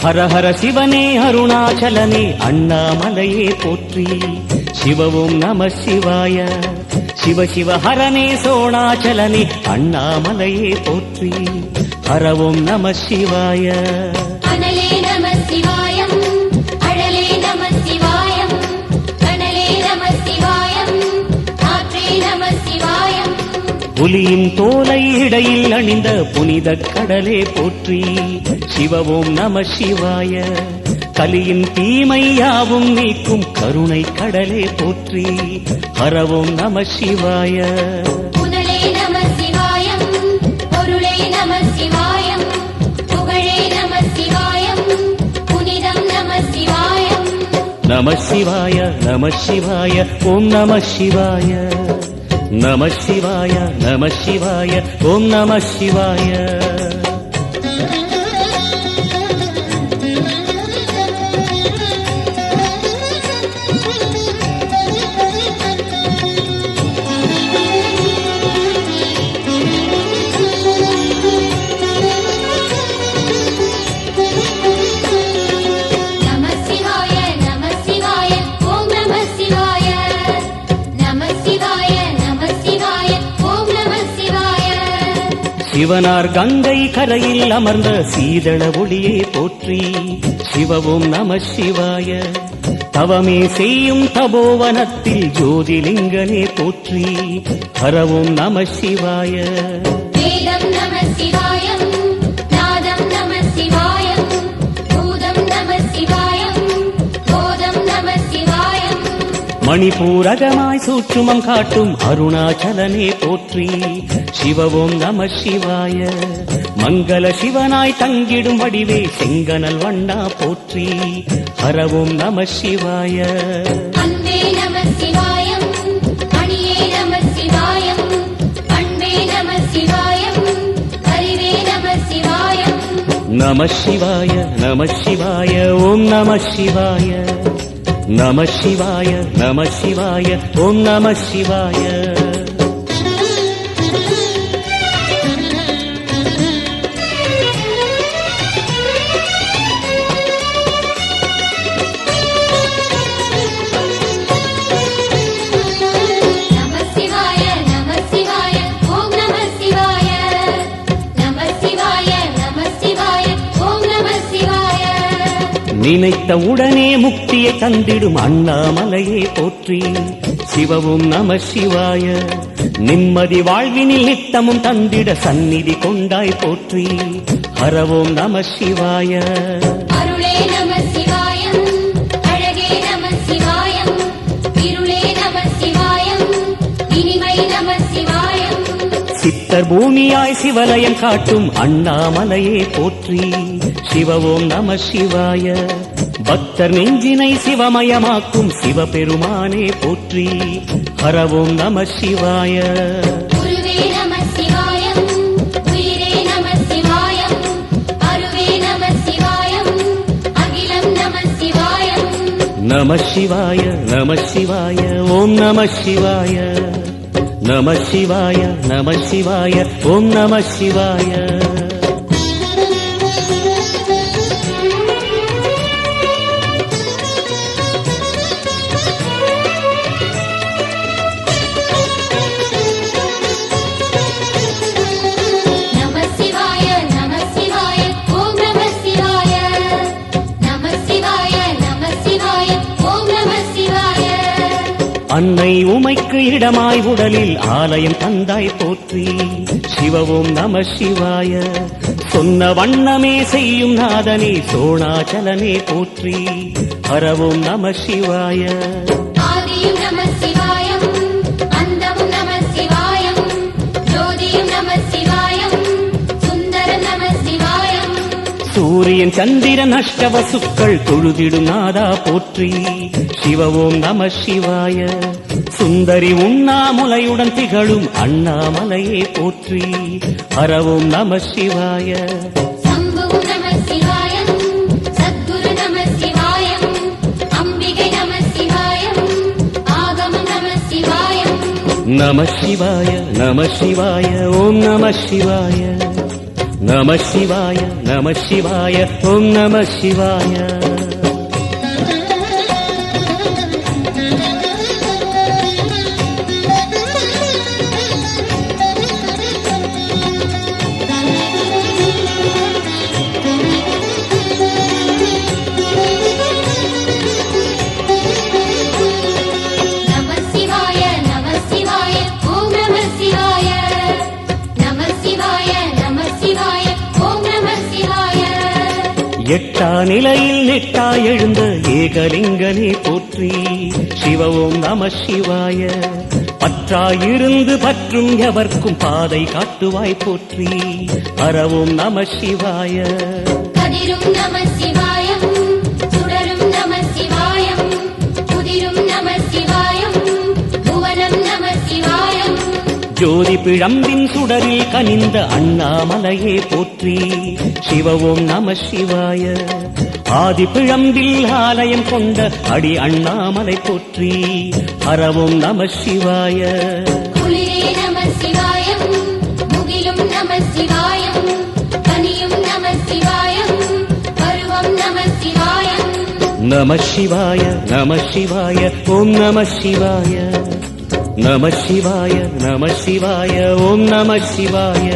ஹர ஹர சிவனே அருணாச்சலனே அண்ணாமலையே போற்றி. சிவ ஓம் நம சிவாய. சிவ சிவ ஹரனே சோணாச்சலனே அண்ணாமலையே போற்றி. ஹர ஓம் நம சிவாய. அனலே நம சிவாயம், அழலே நம சிவாயம், கனலே நம சிவாயம், காற்றே நம சிவாயம். புலியின் தோலை இடையில் அணிந்த புனித கடலே போற்றி. சிவ ஓம் நம சிவாய. கலியின் தீமையாவும் நீக்கும் கருணை கடலே போற்றி. ஹர ஓம் நம சிவாய. புனலே நம சிவாயம், பொருளே நம சிவாயம், புகழே நம சிவாயம், புனிதம் நம சிவாயம். நம சிவாய நம சிவாய ஓம் நம சிவாய. நம சிவாய நம சிவாய ஓம் நம சிவாய. நம சிவாய, நம சிவாய, ஓம் நம சிவாய. நம சிவாய, நம சிவாய, ஓம் நம சிவாய. சிவனார் கங்கை கரையில் அமர்ந்த சீதள ஒளியே போற்றி. சிவ ஓம் நம சிவாய. தவமே செய்யும் தபோவனத்தில் ஜோதிலிங்கனே போற்றி. ஹர ஓம் நம சிவாய. வேதம் நம சிவாயம், நாதம் நம சிவாயம், பூதம் நம சிவாயம், போதம் நம சிவாயம். மணிபூரகமாய் சூற்றுமம் காட்டும் அருணாச்சலனே போற்றி. சிவ ஓம் நம சிவாய. மங்கள சிவனாய் தங்கிடும் வடிவே செங்கனல் வண்ணா போற்றி. ஹர ஓம் நம சிவாய. அன்பே நம சிவாயம், மணியே நம சிவாயம், அன்பே நம சிவாயம், அறிவே நம சிவாயம். நம சிவாய நம சிவாய ஓம் நம சிவாய. நம சிவாய நம சிவாய ஓம் நம சிவாய. நம சிவாய, நம சிவாய, ஓம் நம சிவாய. நம சிவாய, நம சிவாய, ஓம் நம சிவாய. நினைத்த உடனே முக்தியை தந்திடும் அண்ணாமலையே போற்றி. சிவ ஓம் நம சிவாய. நிம்மதி வாழ்வினில் நித்தமும் தந்திட சந்நிதி கொண்டாய் போற்றி. ஹர ஓம் நம சிவாய. அருளே நம சிவாயம், அழகே நம சிவாயம், இருளே நம சிவாயம், இனிமை நம சிவாயம். சித்தர் பூமியாய் சிவலயம் காட்டும் அண்ணாமலையே போற்றி. சிவ ஓம் நம சிவாய. பக்தர் நெஞ்சினை சிவமயமாக்கும் சிவபெருமானே போற்றி. ஹர ஓம் நம சிவாய. குருவே நம சிவாயம், உயிரே நம சிவாயம், அருவே நம சிவாயம், அகிலம் நம சிவாயம். நம சிவாய நம சிவாய ஓம் நம சிவாய. நம சிவாய நம சிவாய ஓம் நம சிவாய. நம சிவாய, நம சிவாய, ஓம் நம சிவாய. நம சிவாய, நம சிவாய, ஓம் நம சிவாய. அன்னை உமைக்கு இடமாய் உடலில் ஆலயம் தந்தாய் போற்றி. சிவ ஓம் நம சிவாய. சொன்ன வண்ணமே செய்யும் நாதனே சோணாச்சலனே போற்றி. ஹர ஓம் நம சிவாய. ஆதியும் நம சிவாயம், அந்தமும் நம சிவாயம், ஜோதியும் நம சிவாயம், சுந்தரம் நம சிவாயம். சூரியன் சந்திரன் அஷ்டவசுக்கள் தொழுதிடும் நாதா போற்றி. சிவ ஓம் நம சிவாய. சுந்தரி உண்ணாமுலையுடன் திகழும் அண்ணாமலையே போற்றி. ஹர ஓம் நம சிவாய. சம்புவும் நம சிவாயம், சத்குரு நம சிவாயம், அம்பிகை நம சிவாயம், ஆகமம் நம சிவாயம். நம சிவாய நம சிவாய ஓம் நம சிவாய. நம சிவாய நம சிவாய ஓம் நம சிவாய நம சிவாய நம சிவாய ஓம் நம சிவாய நம சிவாய நம சிவாய ஓம் நம சிவாய எட்டா நிலையில் நெட்டா எழுந்த ஏகலிங்கனே போற்றி சிவ ஓம் நம சிவாய பற்றாயிருந்து பற்றும் எவர்க்கும் பாதை காட்டுவாய் போற்றி ஹரவோம் நம சிவாய கதிரும் நம சிவாயம் சுடரும் நம சிவாயம் புதிரும் நம சிவாயம் புவனம் நம சிவாயம் ஜோதி பிழம்பின் சுடரில் கனிந்த அண்ணாமலையே போற்றி சிவ ஓம் நம சிவாய ஆதி பிழம்பில் ஆலயம் கொண்ட அடி அண்ணாமலை போற்றி ஹரவோம் நம சிவாய குளிரே நம சிவாயம் முகிலும் நம சிவாயம் கனியும் நம சிவாயம் பருவம் நம சிவாயம் நம சிவாய நம சிவாய ஓம் நம சிவாய நம சிவாய நம சிவாய ஓம் நம சிவாய